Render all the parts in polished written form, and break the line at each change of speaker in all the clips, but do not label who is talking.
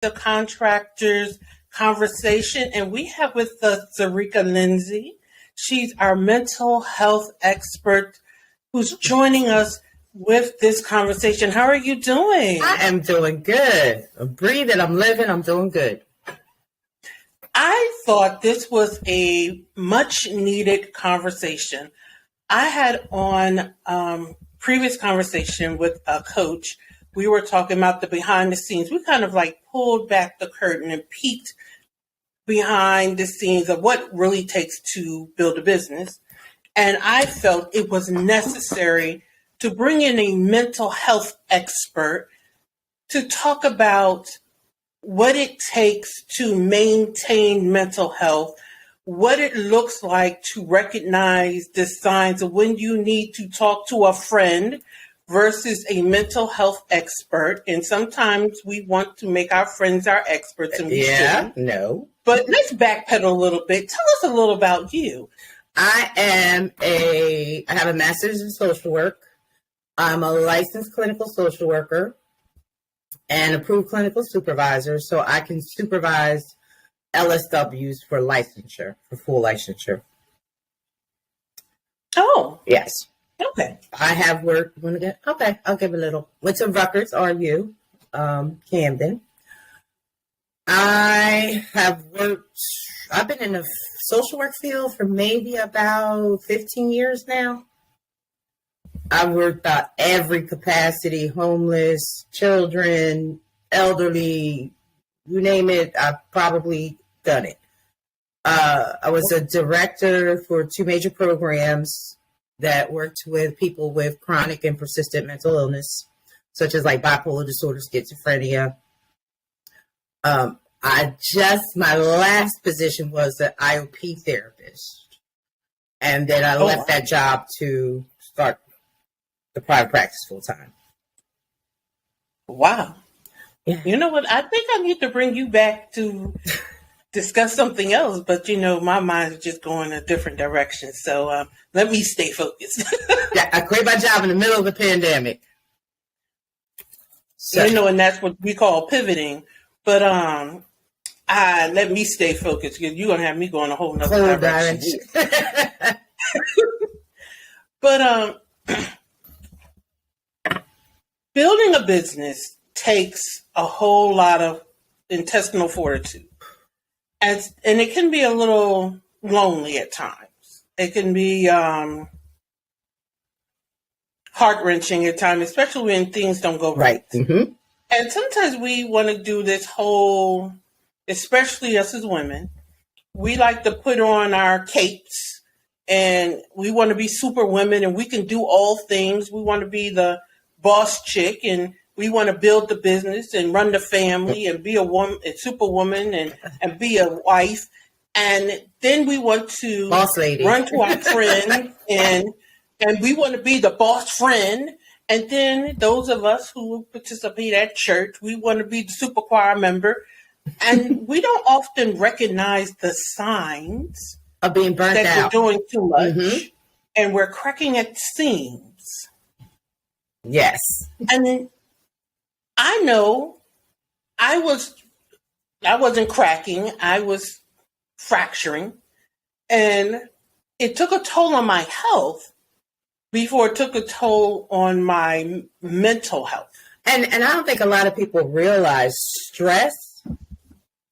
the Contractors Conversation, and we have with us Zarika Lindsay. She's our mental health expert who's joining us with this conversation. How are you doing?
I am doing good. I'm breathing, I'm living, I'm doing good.
I thought this was a much needed conversation. I had on previous conversation with a coach. We were talking about the behind the scenes. We kind of like pulled back the curtain and peeked behind the scenes of what really takes to build a business. And I felt it was necessary to bring in a mental health expert to talk about what it takes to maintain mental health, what it looks like to recognize the signs of when you need to talk to a friend versus a mental health expert. And sometimes we want to make our friends our experts, and we shouldn't.
No.
But let's backpedal a little bit. Tell us a little about you.
I have a master's in social work. I'm a licensed clinical social worker and approved clinical supervisor, so I can supervise LSWs for licensure, for full licensure.
Oh.
Yes.
Okay.
I have worked, I'll give a little. Went to Rutgers, RU, Camden. I've been in the social work field for maybe about 15 years now. I've worked out every capacity, homeless, children, elderly, you name it, I've probably done it. I was a director for 2 major programs that worked with people with chronic and persistent mental illness, such as like bipolar disorder, schizophrenia. My last position was an IOP therapist. And then I left that job to start the private practice full time.
Wow.
Yeah.
You know what? I think I need to bring you back to discuss something else, but my mind is just going a different direction. So let me stay focused.
Yeah, I quit my job in the middle of the pandemic.
So, and that's what we call pivoting. But let me stay focused because you're gonna have me going a whole nother direction. But building a business takes a whole lot of intestinal fortitude. And it can be a little lonely at times. It can be heart-wrenching at times, especially when things don't go right.
Mm-hmm.
And sometimes we want to do this whole, especially us as women, we like to put on our capes and we want to be super women and we can do all things. We want to be the boss chick and we want to build the business and run the family and be a woman, a superwoman and be a wife. And then we want to
boss lady.
Run to our friend and we want to be the boss friend. And then those of us who participate at church, we want to be the super choir member. And we don't often recognize the signs
of being burnt out.
That we're doing too much. Mm-hmm. And we're cracking at seams.
Yes.
And I know I wasn't cracking, I was fracturing, and it took a toll on my health before it took a toll on my mental health.
And I don't think a lot of people realize stress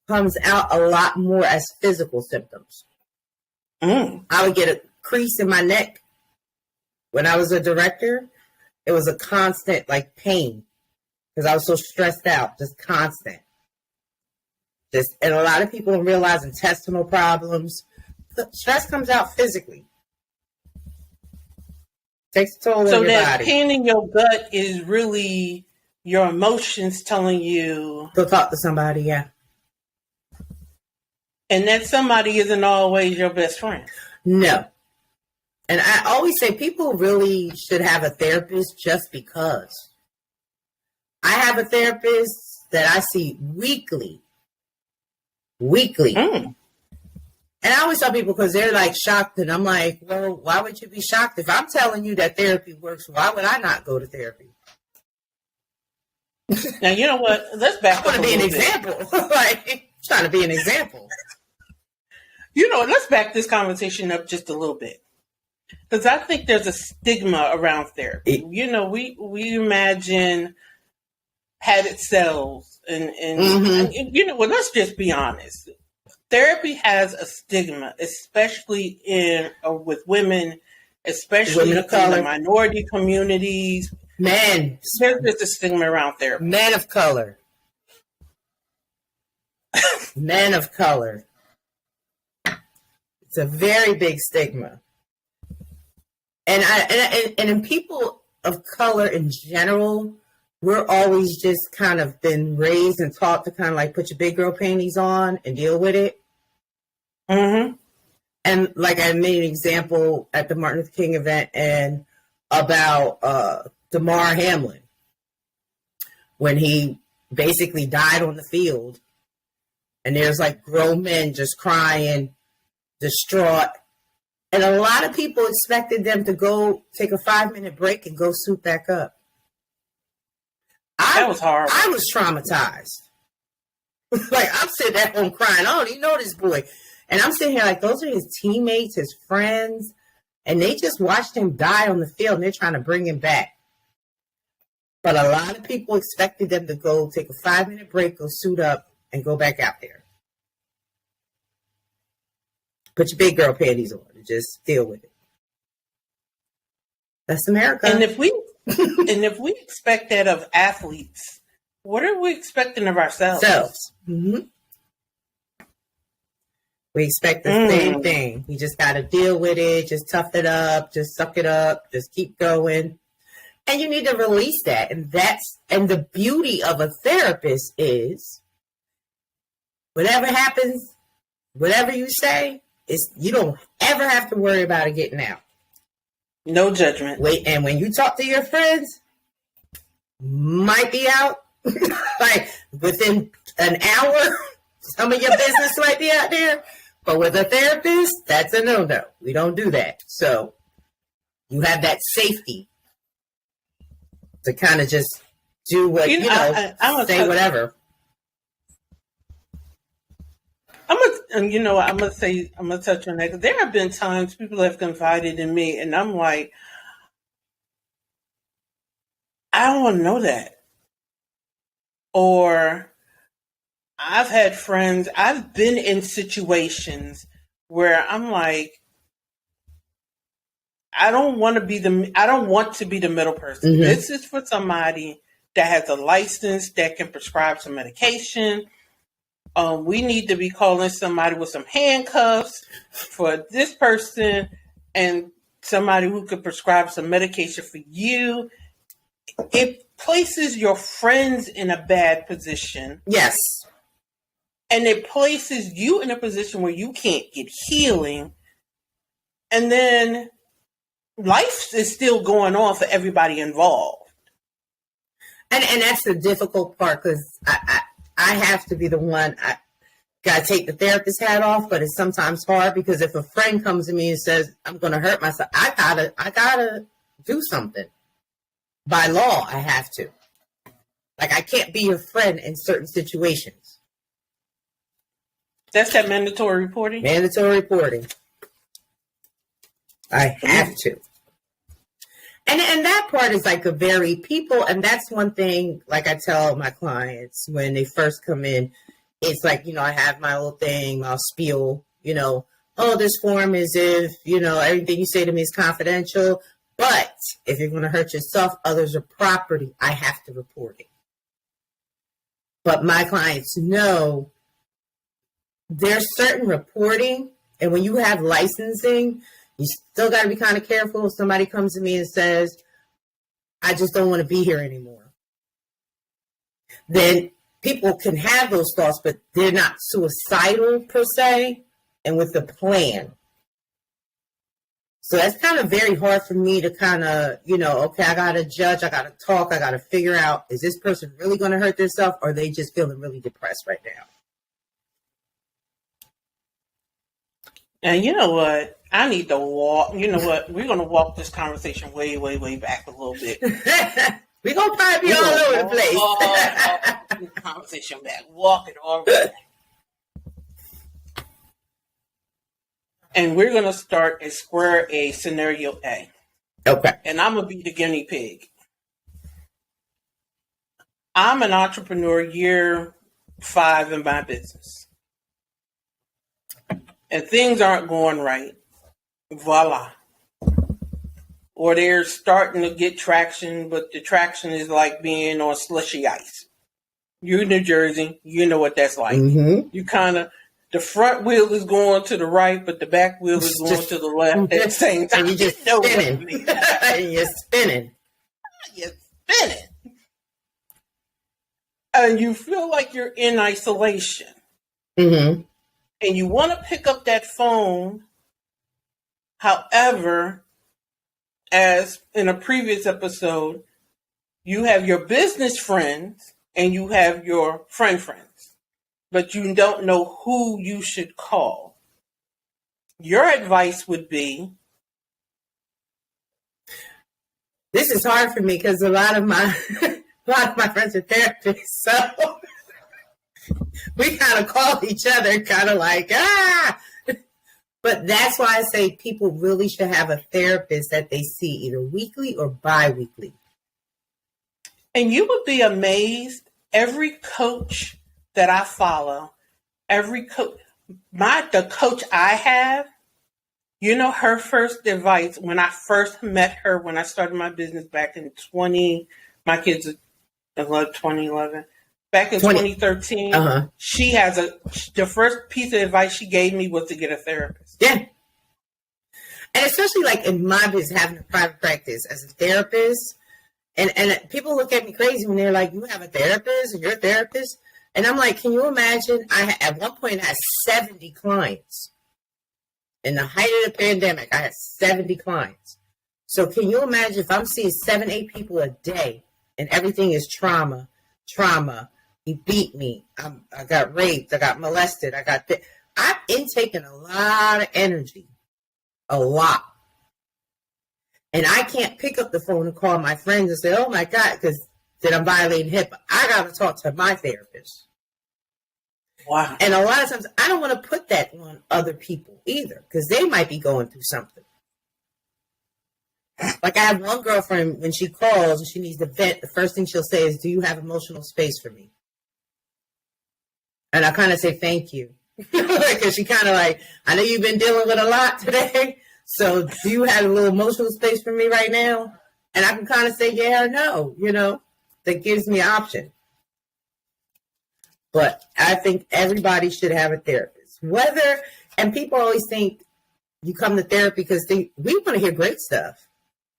comes out a lot more as physical symptoms. I would get a crease in my neck. When I was a director, it was a constant pain. Because I was so stressed out, just constant. And a lot of people don't realize intestinal problems. Stress comes out physically. Takes a toll on your body. So that
pain in your gut is really your emotions telling you.
Go talk to somebody, yeah.
And that somebody isn't always your best friend.
No. And I always say people really should have a therapist just because. I have a therapist that I see weekly. And I always tell people because they're shocked and I'm like, well, why would you be shocked? If I'm telling you that therapy works, why would I not go to therapy?
Now, you know what? Let's back
I
up
want
a
to be an
little bit.
example. Like, trying to be an example.
Let's back this conversation up just a little bit. Because I think there's a stigma around therapy. We imagine padded cells and well, let's just be honest. Therapy has a stigma, especially with women, especially
Women of color,
in the minority communities.
Men.
There's just a stigma around therapy.
Men of color. Men of color. It's a very big stigma. And in people of color in general, we're always just kind of been raised and taught to kind of like put your big girl panties on and deal with it.
Mm-hmm.
And like I made an example at the Martin Luther King event and about Damar Hamlin when he basically died on the field, and there's like grown men just crying, distraught. And a lot of people expected them to go take a 5-minute break and go suit back up.
That was horrible.
I was traumatized. Like, I'm sitting at home crying. I don't even know this boy. And I'm sitting here like, those are his teammates, his friends. And they just watched him die on the field, and they're trying to bring him back. But a lot of people expected them to go take a 5-minute break, go suit up, and go back out there. Put your big girl panties on and just deal with it. That's America.
And if we expect that of athletes, what are we expecting of ourselves?
Mm-hmm. We expect the same thing. We just got to deal with it, just tough it up, just suck it up, just keep going. And you need to release that. And the beauty of a therapist is whatever happens, whatever you say, you don't ever have to worry about it getting out.
No judgment.
Wait, and when you talk to your friends, might be out like within an hour. Some of your business might be out there, but with a therapist, that's a no-no. We don't do that. So you have that safety to kind of just do what say whatever.
I'm gonna touch on that. There have been times people have confided in me, and I'm like, I don't want to know that. Or I've had friends. I've been in situations where I'm like, I don't want to be the middle person.
Mm-hmm.
This is for somebody that has a license that can prescribe some medication. We need to be calling somebody with some handcuffs for this person and somebody who could prescribe some medication for you. It places your friends in a bad position.
Yes.
And it places you in a position where you can't get healing. And then life is still going on for everybody involved.
And that's the difficult part, because I have to be the one. I got to take the therapist hat off, but it's sometimes hard because if a friend comes to me and says, I'm going to hurt myself, I gotta do something. By law, I have to. Like, I can't be your friend in certain situations.
That's that mandatory reporting?
Mandatory reporting. I have to. And that part is like and that's one thing, like I tell my clients when they first come in, it's like, I have my little thing, my spiel, this form is if, everything you say to me is confidential, but if you're going to hurt yourself, others are property, I have to report it. But my clients know there's certain reporting, and when you have licensing, you still got to be kind of careful if somebody comes to me and says, I just don't want to be here anymore. Then people can have those thoughts, but they're not suicidal per se, and with a plan. So that's kind of very hard for me to kind of, okay, I got to judge, I got to talk, I got to figure out, is this person really going to hurt themselves, or are they just feeling really depressed right now?
And you know what? I need to walk. You know what? We're going to walk this conversation way, way, way back a little bit.
We're going to probably be all over the place.
The conversation back. Walk it all the way. And we're going to start at square A, scenario A.
Okay.
And I'm going to be the guinea pig. I'm an entrepreneur year 5 in my business. And things aren't going right. Voila. Or they're starting to get traction, but the traction is like being on slushy ice. You're in New Jersey, you know what that's like.
Mm-hmm.
You kind of, the front wheel is going to the right, but the back wheel is going to the left at the same time.
And you're just spinning. And you're spinning.
You're spinning. And you feel like you're in isolation.
Mm-hmm.
And you want to pick up that phone. However, as in a previous episode, you have your business friends and you have your friends, but you don't know who you should call. Your advice would be?
This is hard for me because a lot of my friends are therapists, so we kind of call each other kind of like, But that's why I say people really should have a therapist that they see either weekly or bi-weekly.
And you would be amazed, every coach that I follow, the coach I have, you know, her first advice when I first met her, when I started my business back in 2011, back in 2013, the first piece of advice she gave me was to get a therapist.
Yeah. And especially like in my business, having a private practice as a therapist, and people look at me crazy when they're like, you have a therapist and you're a therapist? And I'm like, can you imagine? At one point I had 70 clients. In the height of the pandemic, I had 70 clients. So can you imagine if I'm seeing 7, 8 people a day and everything is trauma, he beat me, I got raped, I got molested, I'm intaking a lot of energy, a lot. And I can't pick up the phone and call my friends and say, oh my God, because then I'm violating HIPAA. I got to talk to my therapist.
Wow.
And a lot of times I don't want to put that on other people either, because they might be going through something. Like I have one girlfriend, when she calls and she needs to vent, the first thing she'll say is, do you have emotional space for me? And I kind of say, thank you. Because she kind of like, I know you've been dealing with a lot today. So do you have a little emotional space for me right now? And I can kind of say, yeah or no, that gives me an option. But I think everybody should have a therapist. And people always think you come to therapy because we want to hear great stuff.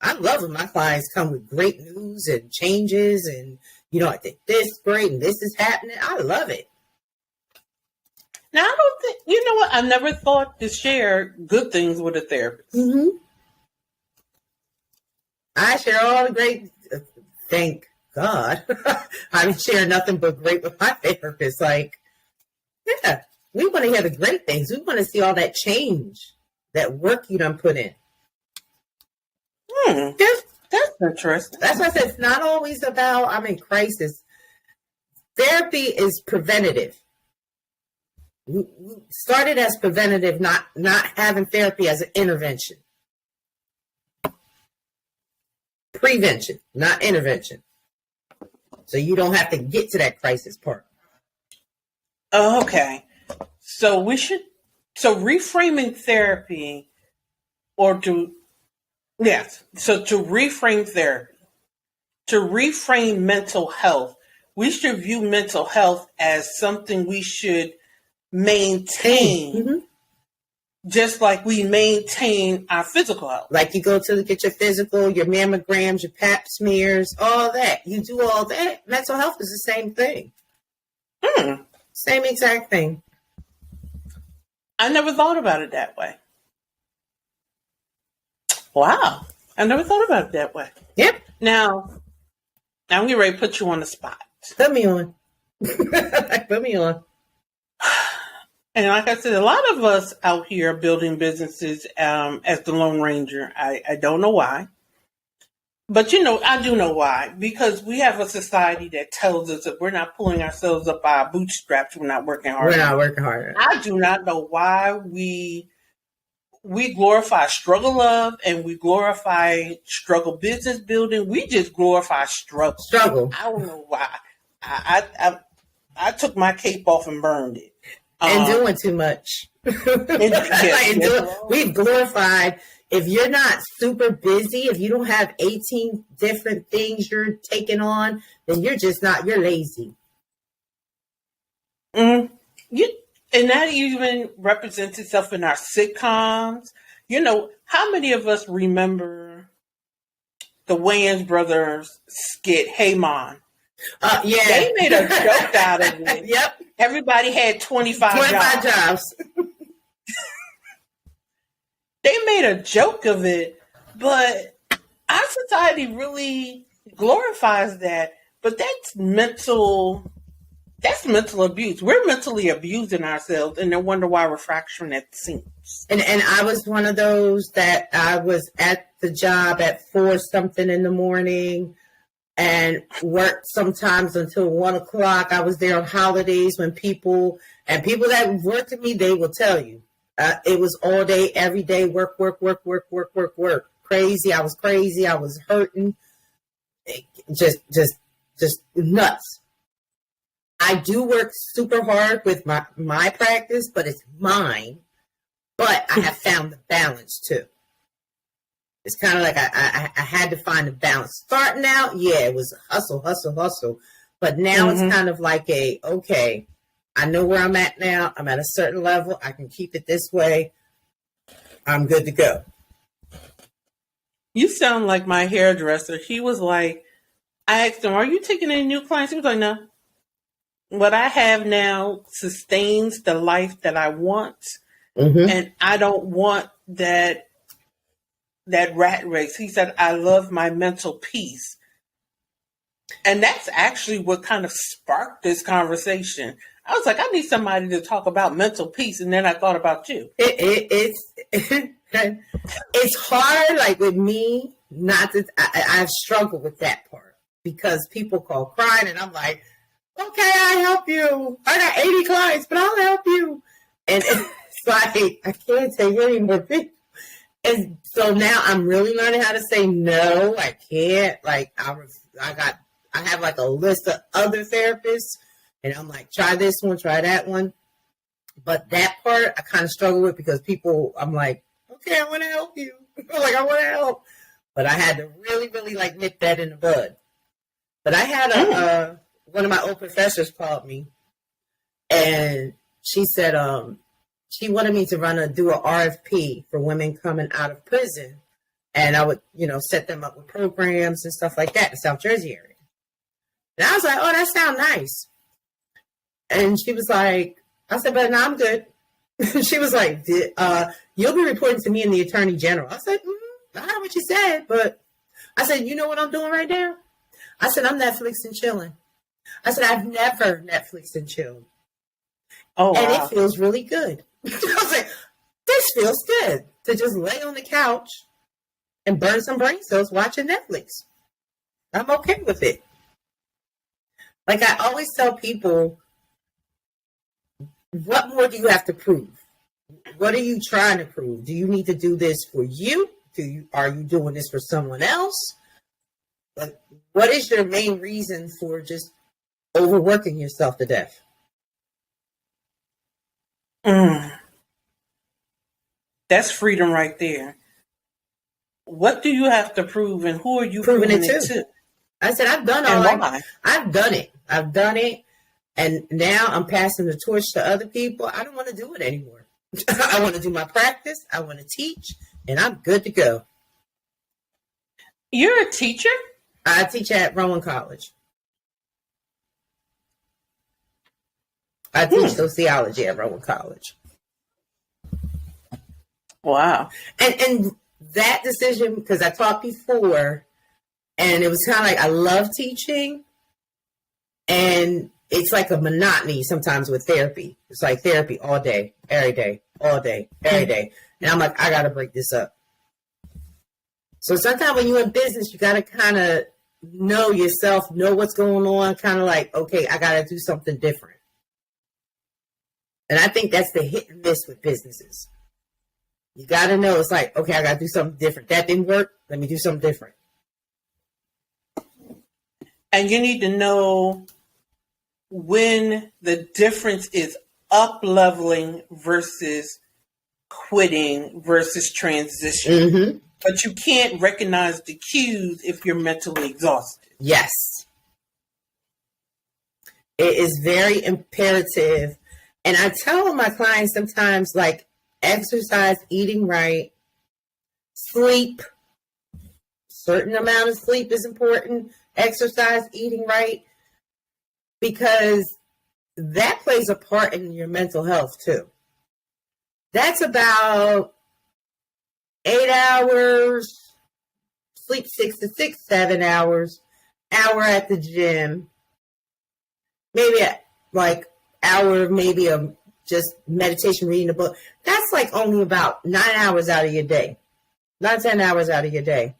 I love when my clients come with great news and changes and, I think this is great and this is happening. I love it.
Now, I don't think, you know what? I never thought to share good things with a therapist.
Mm-hmm. I share all the great, thank God. I didn't share nothing but great with my therapist. Like, yeah, we want to hear the great things. We want to see all that change, that work you done put in.
That's interesting.
That's why I said it's not always about, I'm in crisis. Therapy is preventative. We started as preventative, not having therapy as an intervention. Prevention, not intervention. So you don't have to get to that crisis part.
Oh, okay. So reframing therapy to reframe therapy, to reframe mental health, we should view mental health as something we should maintain,
mm-hmm.
just like we maintain our physical health.
Like you go to get your physical, your mammograms, your pap smears, all that. You do all that. Mental health is the same thing. Same exact thing.
I never thought about it that way. Wow. I never thought about it that way.
Yep.
Now I'm getting ready to put you on the spot.
Put me on. Put me on.
And like I said, a lot of us out here are building businesses as the Lone Ranger. I don't know why. But I do know why. Because we have a society that tells us that we're not pulling ourselves up by our bootstraps, we're not working hard.
We're not working hard.
I do not know why we glorify struggle love and we glorify struggle business building. We just glorify struggle. I don't know why. I took my cape off and burned it.
And doing too much. We've glorified. If you're not super busy, if you don't have 18 different things you're taking on, then you're just not, you're lazy.
And that even represents itself in our sitcoms. How many of us remember the Wayans brothers skit, Hey Mom?
Yeah.
They made a joke out of it.
Yep.
Everybody had 25 jobs. They made a joke of it, but our society really glorifies that. But that's mental abuse. We're mentally abusing ourselves and then wonder why we're fracturing at the seams.
And I was one of those that I was at the job at 4 something in the morning and worked sometimes until 1 o'clock. I was there on holidays when people that worked with me, they will tell you. It was all day, every day, work. Crazy. I was crazy. I was hurting. Just nuts. I do work super hard with my practice, but it's mine. But I have found the balance too. It's kind of like I had to find a balance. Starting out, yeah, it was hustle. But now it's kind of like okay, I know where I'm at now. I'm at a certain level. I can keep it this way. I'm good to go.
You sound like my hairdresser. He was like, I asked him, are you taking any new clients? He was like, no. What I have now sustains the life that I want. And I don't want that rat race. He said, I love my mental peace. And that's actually what kind of sparked this conversation. I was like, I need somebody to talk about mental peace. And then I thought about you.
It's hard, like with me, not to, I've struggled with that part because people call crying and I'm like, okay, I'll help you. I got 80 clients, but I'll help you. And it's like, I can't take any more people. And so now I'm really learning how to say no. I can't. Like I have like a list of other therapists, and I'm like, try this one, try that one. But that part I kind of struggle with because people, I'm like, okay, I want to help you. Like I want to help, but I had to really, really like nip that in the bud. But I had one of my old professors called me, and she said, she wanted me to do an RFP for women coming out of prison. And I would, set them up with programs and stuff like that in the South Jersey area. And I was like, oh, that sounds nice. And she was like, I said, but no, I'm good. She was like, you'll be reporting to me and the Attorney General. I said, I heard what you said, but I said, you know what I'm doing right now? I said, I'm Netflix and chilling. I said, I've never Netflix and chilled.
Oh, wow.
And it feels really good. I was like, this feels good to just lay on the couch and burn some brain cells watching Netflix. I'm okay with it. Like I always tell people, what more do you have to prove? What are you trying to prove? Do you need to do this for you? Are you doing this for someone else? Like, what is your main reason for just overworking yourself to death?
That's freedom right there. What do you have to prove, and who are you
proving
it
to?
to?
I said, I've done all that. I've done it. And now I'm passing the torch to other people. I don't want to do it anymore. I want to do my practice. I want to teach, and I'm good to go.
You're a teacher?
I teach at Rowan College. I teach sociology at Rowan College.
Wow.
And that decision, because I taught before, and it was kind of like I love teaching, and it's like a monotony sometimes with therapy. It's like therapy all day, every day, all day, every day. And I'm like, I got to break this up. So sometimes when you're in business, you got to kind of know yourself, know what's going on, kind of like, okay, I got to do something different. And I think that's the hit and miss with businesses. You got to know, it's like, okay, I got to do something different. That didn't work. Let me do something different.
And you need to know when the difference is up leveling versus quitting versus transition.
Mm-hmm.
But you can't recognize the cues if you're mentally exhausted.
Yes. It is very imperative. And I tell my clients sometimes, like, exercise, eating right, sleep, certain amount of sleep is important, exercise, eating right, because that plays a part in your mental health too. That's about 8 hours, sleep 6 to 7 hours, hour at the gym, maybe like hour, maybe of just meditation, reading a book. That's like only about 9 hours out of your day, not 10 hours out of your day.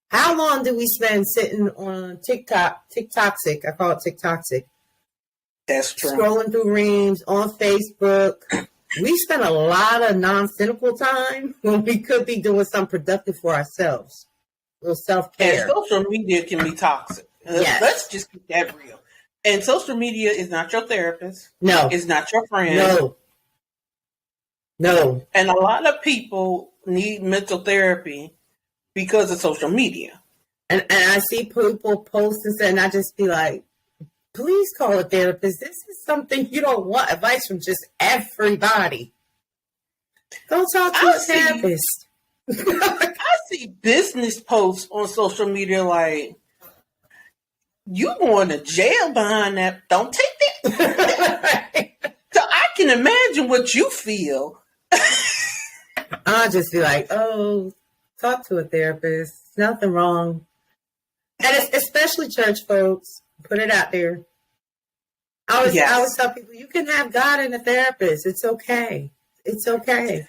How long do we spend sitting on TikTok, TikToxic? I call it TikToxic.
That's true.
Scrolling through reels on Facebook. We spend a lot of non-cynical time when we could be doing something productive for ourselves. A little self-care.
And social media can be toxic.
Yes.
Let's just keep that real. And social media is not your therapist.
No.
It's not your friend.
No.
And a lot of people need mental therapy because of social media.
And I see people post and say, and I just be like, please call a therapist. This is something you don't want advice from just everybody. Go talk to a therapist.
I see business posts on social media like, you going to jail behind that. Don't take that. So I can imagine what you feel.
I'll just be like, oh, talk to a therapist. Nothing wrong. And it's especially church folks. Put it out there. I always tell people, you can have God and a therapist. It's okay. It's okay.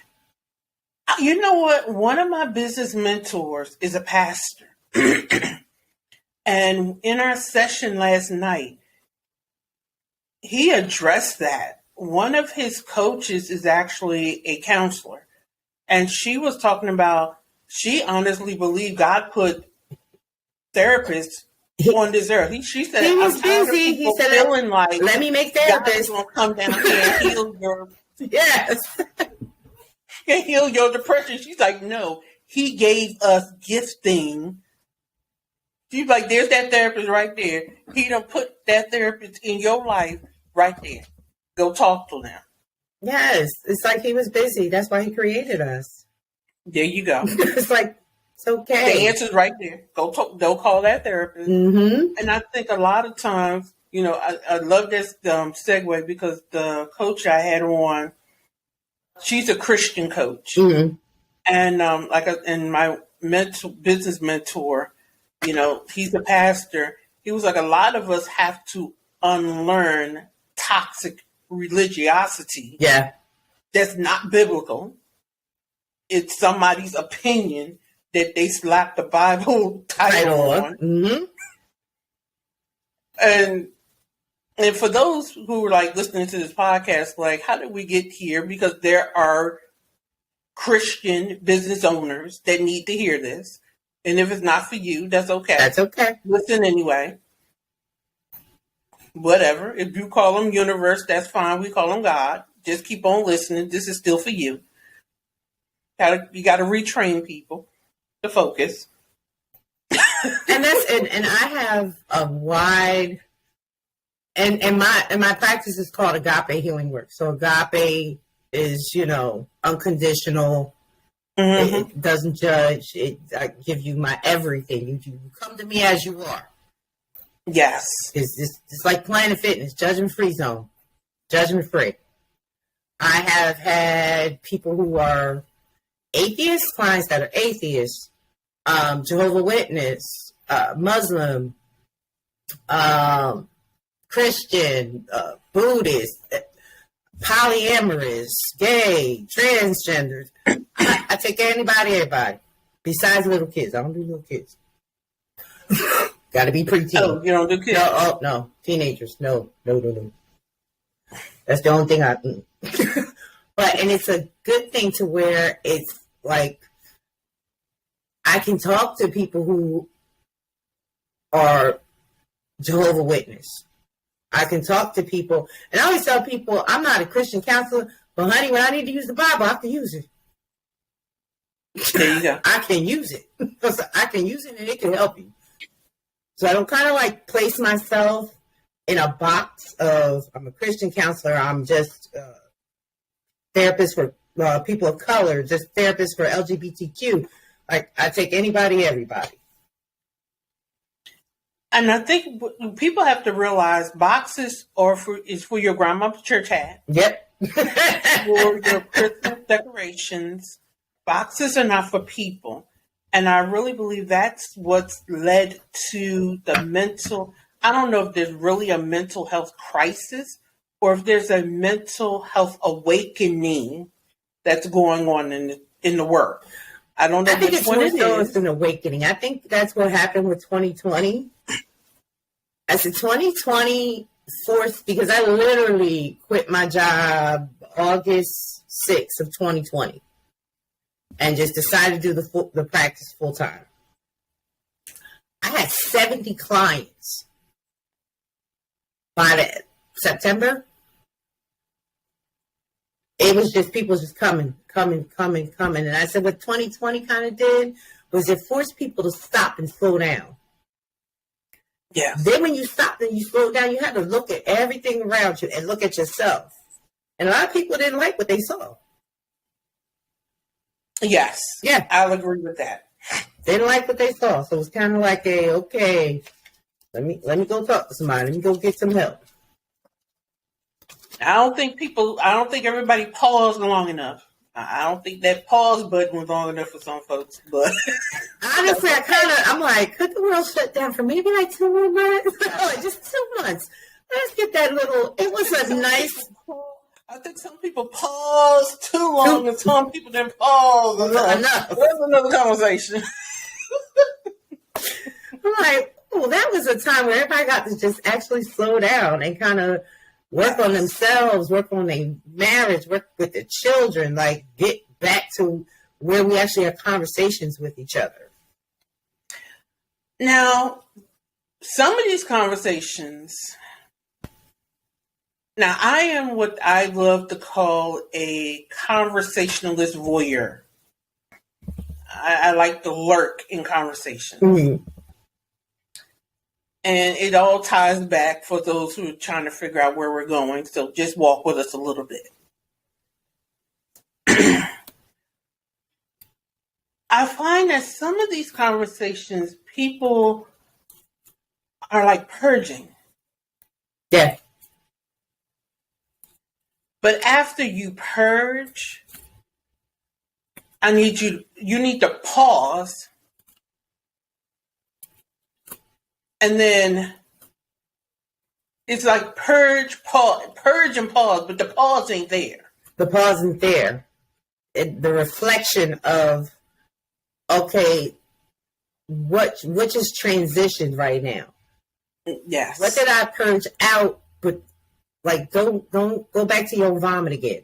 You know what? One of my business mentors is a pastor. And in our session last night, he addressed that. One of his coaches is actually a counselor. And she was talking about, she honestly believed God put therapists on this earth. She said,
he was busy. He said,
feeling like,
let me make therapists.
God's going to come down here and heal your,
yes.
and heal your depression. She's like, no, he gave us gifting. She's like, there's that therapist right there. He done put that therapist in your life right there. Go talk to them.
Yes. It's like he was busy. That's why he created us.
There you go.
It's like, it's okay.
The answer's right there. Go call that therapist.
Mm-hmm.
And I think a lot of times, you know, I love this segue because the coach I had on, she's a Christian coach.
Mm-hmm.
And and my business mentor, you know, he's a pastor. He was like, a lot of us have to unlearn toxic religiosity.
Yeah.
That's not biblical. It's somebody's opinion that they slapped the Bible title on.
Mm-hmm.
And for those who are like listening to this podcast, like, how did we get here? Because there are Christian business owners that need to hear this. And if it's not for you, that's okay.
That's okay.
Listen anyway. Whatever. If you call them universe, that's fine. We call them God. Just keep on listening. This is still for you. You got to retrain people to focus.
And I have a wide and my practice is called agape healing work. So agape is, you know, unconditional. Mm-hmm. It doesn't judge. I give you my everything. You come to me as you are.
Yes.
It's like Planet Fitness, judgment-free zone. Judgment-free. I have had people who are atheists, clients that are atheists, Jehovah's Witness, Muslim, Christian, Buddhist, polyamorous, gay, transgender. I take everybody. Besides little kids. I don't do little kids. Got to be preteen.
Oh, you don't do kids?
No. Teenagers. No. That's the only thing I... But, and it's a good thing to where it's like, I can talk to people who are Jehovah's Witness. I can talk to people, and I always tell people, I'm not a Christian counselor, but honey, when I need to use the Bible, I can use it.
There you go.
I can use it. Because I can use it and it can help you. So I don't kind of like place myself in a box of, I'm a Christian counselor, I'm just a therapist for people of color, just therapist for LGBTQ. Like, I take anybody, everybody.
And I think people have to realize boxes is for your grandma's church hat.
Yep.
For your Christmas decorations. Boxes are not for people. And I really believe that's what's led to the mental, I don't know if there's really a mental health crisis or if there's a mental health awakening that's going on in the world. I don't know.
I think
which one it is.
It's an awakening. I think that's what happened with 2020. I said 2020 forced, because I literally quit my job August 6th of 2020 and just decided to do the practice full time. I had 70 clients by September. It was just people just coming. And I said what 2020 kind of did was it forced people to stop and slow down.
Yeah.
Then when you stop and you slow down, you have to look at everything around you and look at yourself. And a lot of people didn't like what they saw.
Yes.
Yeah.
I'll agree with that.
They didn't like what they saw. So it was kind of like okay, let me go talk to somebody. Let me go get some help.
I don't think everybody paused long enough. I don't think that pause button was long enough for some folks, but
honestly, I'm like, could the world shut down for maybe like 2 more months? Like just 2 months. Let's get that little, it was a nice.
I think some people paused too long and some people didn't pause enough. That's another conversation.
I'm like, oh, that was a time where everybody got to just actually slow down and kind of work on themselves, work on their marriage, work with their children, like get back to where we actually have conversations with each other.
Now, some of these conversations, now I am what I love to call a conversationalist voyeur. I like to lurk in conversations. Mm-hmm. And it all ties back for those who are trying to figure out where we're going. So just walk with us a little bit. I find that some of these conversations, people are like purging.
Yeah.
But after you purge, you need to pause. And then it's like purge and pause, but the pause ain't there.
The pause isn't there. The reflection of, okay, which is transitioned right now?
Yes.
What did I purge out? But like, don't go back to your vomit again.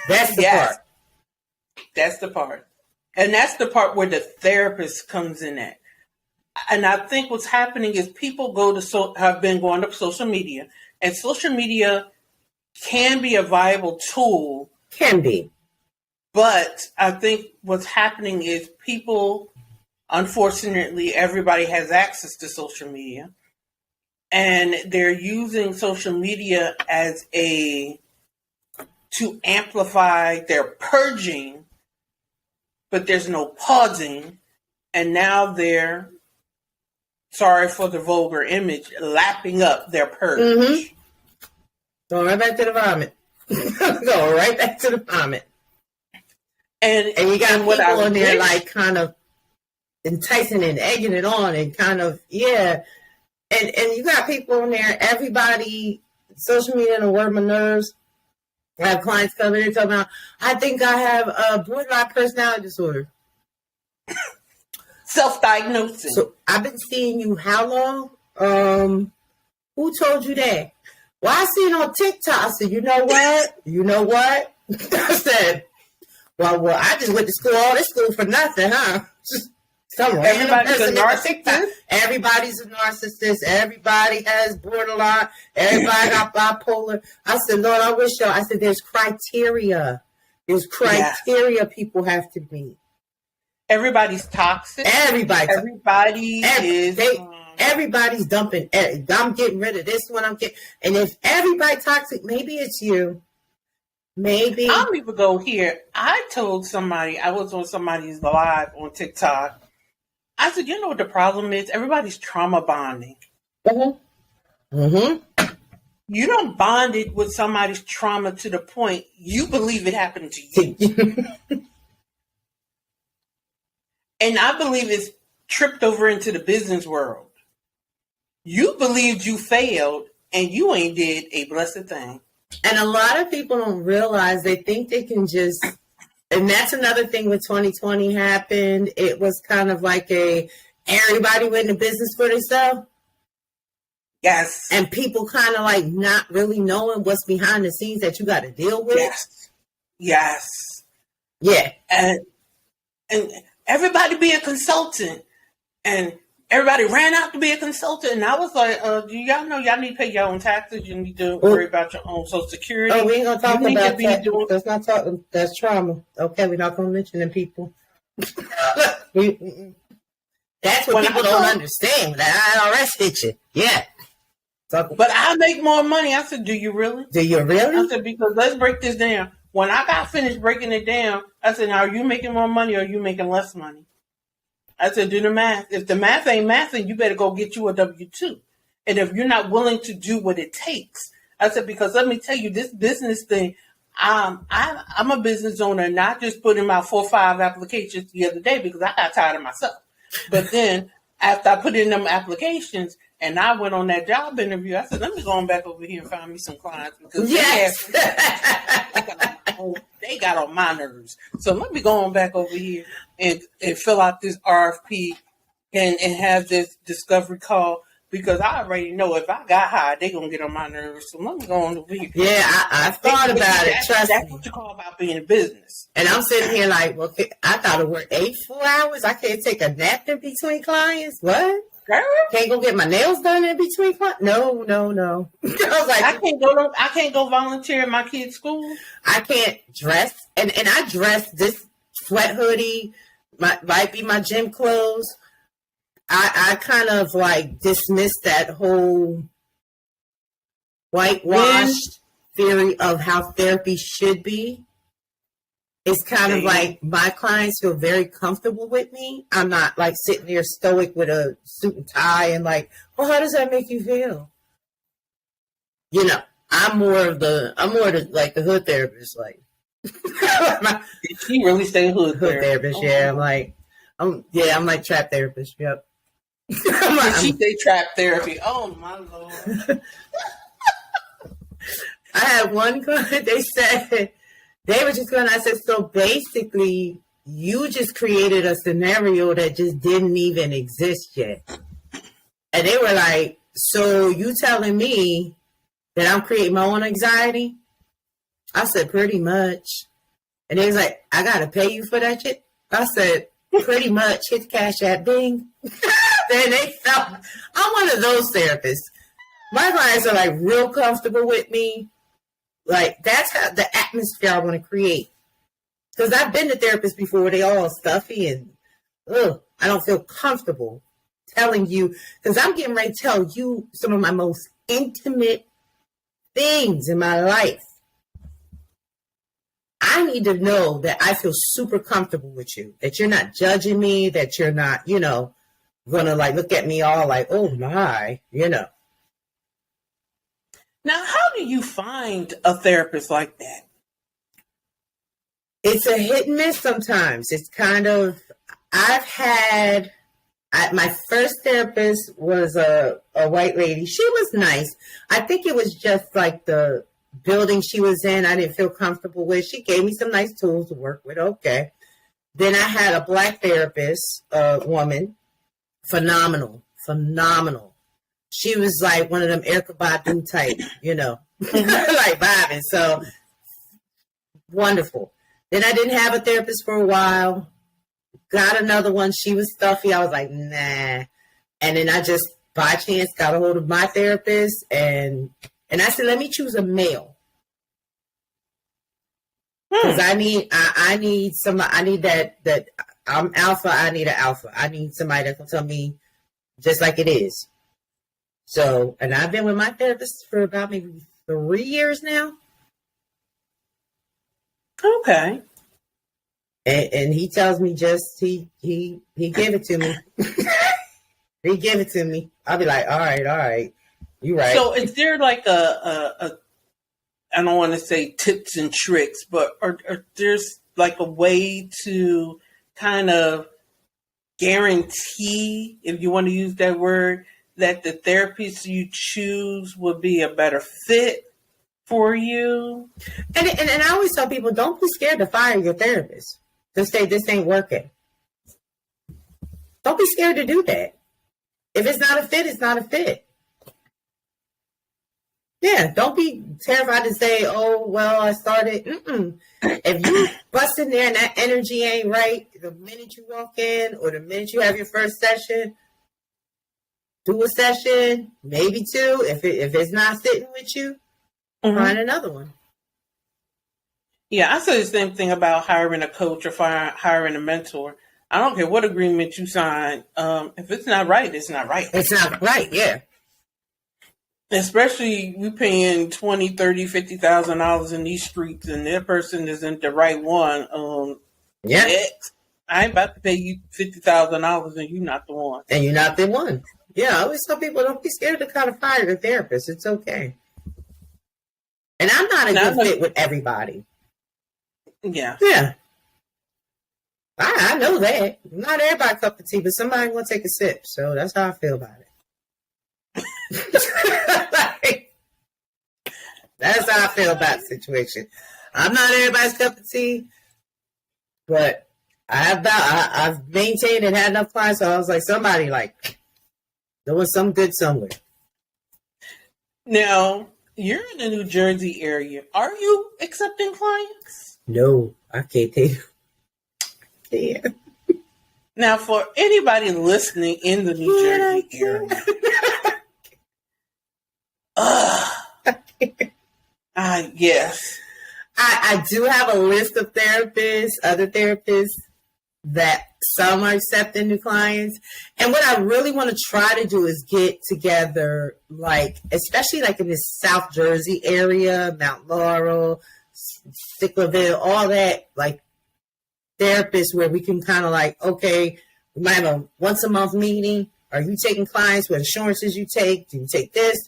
That's the part.
That's the part. And that's the part where the therapist comes in at. And I think what's happening is people have been going to social media, and social media can be a viable tool.
Can be.
But I think what's happening is people, unfortunately, everybody has access to social media, and they're using social media to amplify their purging, but there's no pausing, and now they're, sorry for the vulgar image, lapping up their purge. Mm-hmm.
Going right back to the vomit. Going right back to the vomit. And you got people in there like kind of enticing and egging it on and kind of, yeah. And you got people in there, everybody, social media and word my nerves. I have clients coming in talking about, I think I have a borderline personality disorder.
Self-diagnosing.
So I've been seeing you how long? Who told you that? Well, I seen on TikTok. I said, you know what? I said, well, I just went to school, all this school for nothing, huh? Some random person on TikTok. Everybody's a narcissist. Everybody has borderline. Everybody got bipolar. I said, Lord, I wish y'all. I said, there's criteria. There's criteria people have to meet.
Everybody's toxic. Everybody is.
Everybody's dumping. I'm getting rid of this one. And if everybody toxic, maybe it's you. Maybe.
I'll even go here. I told somebody, I was on somebody's live on TikTok. I said, you know what the problem is? Everybody's trauma bonding.
Mm-hmm. Mm-hmm.
You don't bond it with somebody's trauma to the point you believe it happened to you. And I believe it's tripped over into the business world. You believed you failed and you ain't did a blessed thing.
And a lot of people don't realize, they think they can just, and that's another thing when 2020 happened. It was kind of like everybody went into business for themselves.
Yes.
And people kind of like not really knowing what's behind the scenes that you got to deal with.
Yes.
Yeah.
And everybody be a consultant. And everybody ran out to be a consultant. And I was like, do y'all know y'all need to pay your own taxes? You need to worry about your own Social Security.
Oh, we ain't going to talk about that. That's not talking. That's trauma. Okay, we're not going to mention them people. That's what people don't understand. That IRS hit you. Yeah.
But I make more money. I said, do you really?
Do you really?
I said, because let's break this down. When I got finished breaking it down, I said, now, are you making more money or are you making less money? I said, do the math. If the math ain't mathing, you better go get you a W-2. And if you're not willing to do what it takes, I said, because let me tell you, this business thing, I'm a business owner, and I just put in my 4 or 5 applications the other day because I got tired of myself. But then after I put in them applications and I went on that job interview, I said, let me go on back over here and find me some clients because they got on my nerves. So let me go on back over here and fill out this RFP and have this discovery call because I already know if I got hired, they're going to get on my nerves. So let me go on over here.
Yeah, I thought about it. Trust me.
That's what you call about being in business.
And I'm sitting here like, well, I thought it worked 8 full hours. I can't take a nap in between clients. What? Girl? Can't go get my nails done in between clients? No. I was like,
I can't go volunteer at my kids' school.
I can't dress. And I dress this sweat hoodie, might be my gym clothes. I kind of like dismissed that whole whitewashed theory of how therapy should be. It's kind of like my clients feel very comfortable with me. I'm not like sitting there stoic with a suit and tie and like, well, how does that make you feel? You know, I'm more of the like the hood therapist. Like,
did she really say hood
therapist? Yeah, I'm like trap therapist. Yep.
She say trap therapy. Oh my Lord.
I had one client, they said, they were just going, I said, so basically, you just created a scenario that just didn't even exist yet. And they were like, so you telling me that I'm creating my own anxiety? I said, pretty much. And they was like, I got to pay you for that shit? I said, pretty much. Hit the Cash App, ding. Then they felt, I'm one of those therapists. My clients are like real comfortable with me. Like, that's how the atmosphere I want to create. Because I've been to therapists before, they all stuffy and, I don't feel comfortable telling you. Because I'm getting ready to tell you some of my most intimate things in my life. I need to know that I feel super comfortable with you. That you're not judging me, that you're not, going to like look at me all like, oh my,
Now, how do you find a therapist like that?
It's a hit and miss sometimes. It's kind of, my first therapist was a white lady. She was nice. I think it was just like the building she was in, I didn't feel comfortable with. She gave me some nice tools to work with. Okay. Then I had a black therapist, woman, phenomenal. She was like one of them Erykah Badu type, like vibing. So wonderful. Then I didn't have a therapist for a while. Got another one. She was stuffy. I was like, nah. And then I just by chance got a hold of my therapist, and I said, let me choose a male. Because I need somebody. I need that I'm alpha. I need an alpha. I need somebody that can tell me just like it is. So, and I've been with my therapist for about maybe 3 years now.
Okay.
And he tells me he gave it to me. He gave it to me. I'll be like, all right, you right.
So, is there like a I don't want to say tips and tricks, but or there's like a way to kind of guarantee, if you want to use that word, that the therapist you choose will be a better fit for you?
And I always tell people, don't be scared to fire your therapist. Just say, this ain't working. Don't be scared to do that. If it's not a fit, it's not a fit. Yeah, don't be terrified to say, oh, well, I started. If you bust in there and that energy ain't right, the minute you walk in or the minute you have your first session, do a session, maybe two. If it's not sitting with you, find another one.
Yeah, I say the same thing about hiring a coach or hiring a mentor. I don't care what agreement you sign. If it's not right, it's not right.
It's not right, yeah.
Especially you paying $20,000, $30,000, $50,000 in these streets, and that person isn't the right one.
Yeah,
I ain't about to pay you $50,000 and you're not the one.
And you're not the one. Yeah, I always tell people, don't be scared to kind of fire the therapist. It's okay. And I'm not a good fit with everybody.
Yeah.
Yeah. I know that. Not everybody cup of tea, but somebody want to take a sip. So that's how I feel about it. That's how I feel about the situation. I'm not everybody's cup of tea, but I've maintained and had enough clients, so I was like, somebody like doing some good somewhere.
Now, you're in the New Jersey area. Are you accepting clients?
No, I can't tell you. Yeah.
Now, for anybody listening in the New Jersey area, yes.
I do have a list of therapists, other therapists that some are accepting new clients. And what I really want to try to do is get together, like, especially like in this South Jersey area, Mount Laurel, Sicklerville, all that, like therapists where we can kind of like, okay, we might have a once a month meeting. Are you taking clients? What insurances you take? Do you take this?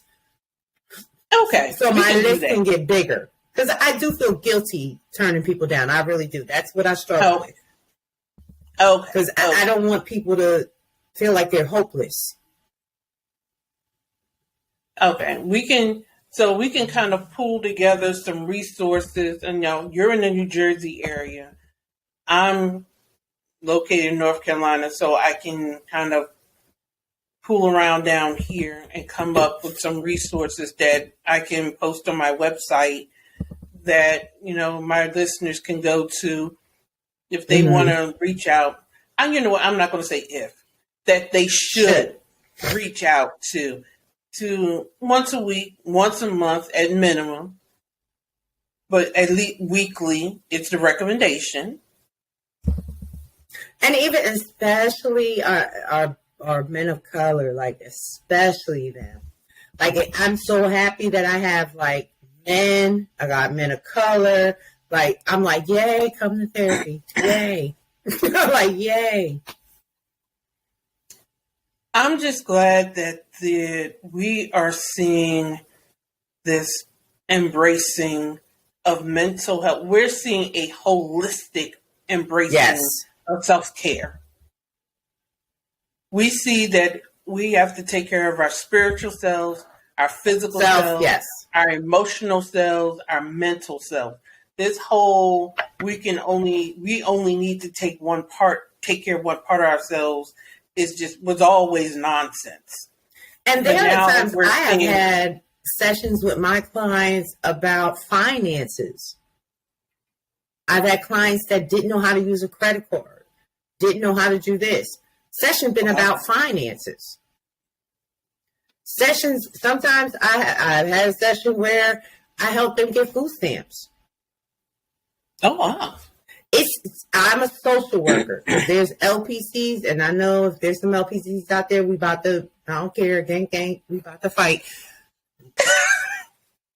Okay.
So my list can get bigger. Because I do feel guilty turning people down. I really do. That's what I struggle with.
Okay.
Because I don't want people to feel like they're hopeless.
Okay. We can kind of pull together some resources. And you're in the New Jersey area. I'm located in North Carolina, so I can kind of pool around down here and come up with some resources that I can post on my website that, my listeners can go to if they want to reach out. I'm not going to say if, that they should reach out to once a week, once a month at minimum, but at least weekly, it's the recommendation.
And even especially our men of color, like especially them. Like I'm so happy that I have like men, I got men of color. Like I'm like, yay, come to therapy. Yay. I'm like, yay.
I'm just glad that we are seeing this embracing of mental health. We're seeing a holistic embracing of self-care. We see that we have to take care of our spiritual selves, our physical selves, our emotional selves, our mental self. This whole we only need to take care of one part of ourselves was always nonsense.
And there are times I have had sessions with my clients about finances. I've had clients that didn't know how to use a credit card, didn't know how to do this. Session been about finances. Sessions, sometimes I've had a session where I help them get food stamps.
Oh, wow.
I'm a social worker. There's LPCs, and I know if there's some LPCs out there, I don't care, gang, we about to fight.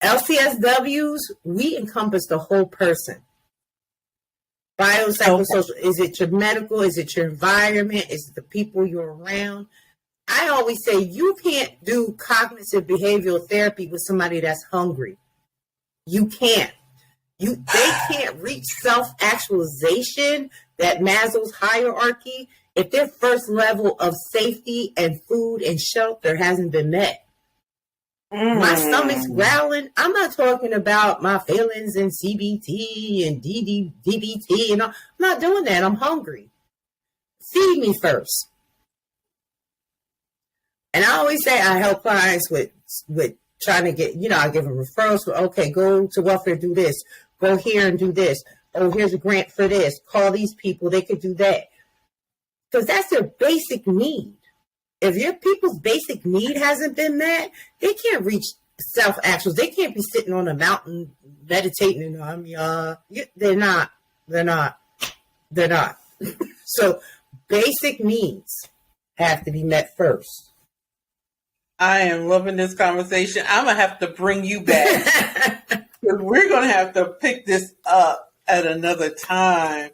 LCSWs, we encompass the whole person. Biopsychosocial, is it your medical? Is it your environment? Is it the people you're around? I always say you can't do cognitive behavioral therapy with somebody that's hungry. You can't. They can't reach self-actualization, that Maslow's hierarchy, if their first level of safety and food and shelter hasn't been met. My stomach's growling. I'm not talking about my feelings and CBT and DBT and all. I'm not doing that. I'm hungry. Feed me first. And I always say I help clients with trying to get, I give them referrals for, okay, go to welfare, do this. Go here and do this. Oh, here's a grant for this. Call these people. They could do that. Because that's their basic need. If your people's basic need hasn't been met, they can't reach self-actuals. They can't be sitting on a mountain meditating. They're not. So basic needs have to be met first.
I am loving this conversation. I'm going to have to bring you back. We're going to have to pick this up at another time.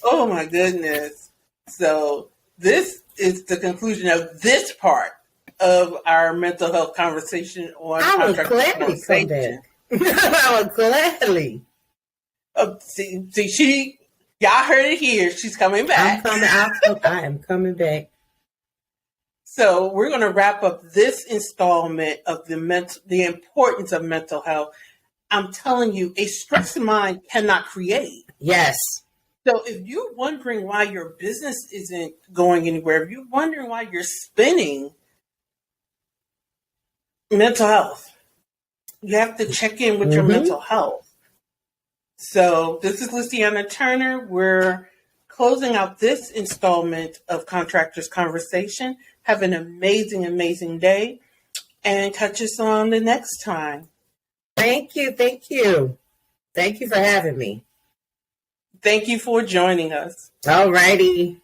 Oh, my goodness. So this is the conclusion of this part of our mental health conversation on Contractor Chatter.
I would gladly.
See, y'all heard it here. She's coming back.
I am coming back.
So we're going to wrap up this installment of the importance of mental health. I'm telling you, a stressed mind cannot create.
Yes.
So if you're wondering why your business isn't going anywhere, if you're wondering why you're spinning, mental health, you have to check in with your mental health. So this is Luciana Turner. We're closing out this installment of Contractors Conversation. Have an amazing, amazing day, and catch us on the next time.
Thank you. Thank you. Thank you for having me.
Thank you for joining us.
All righty.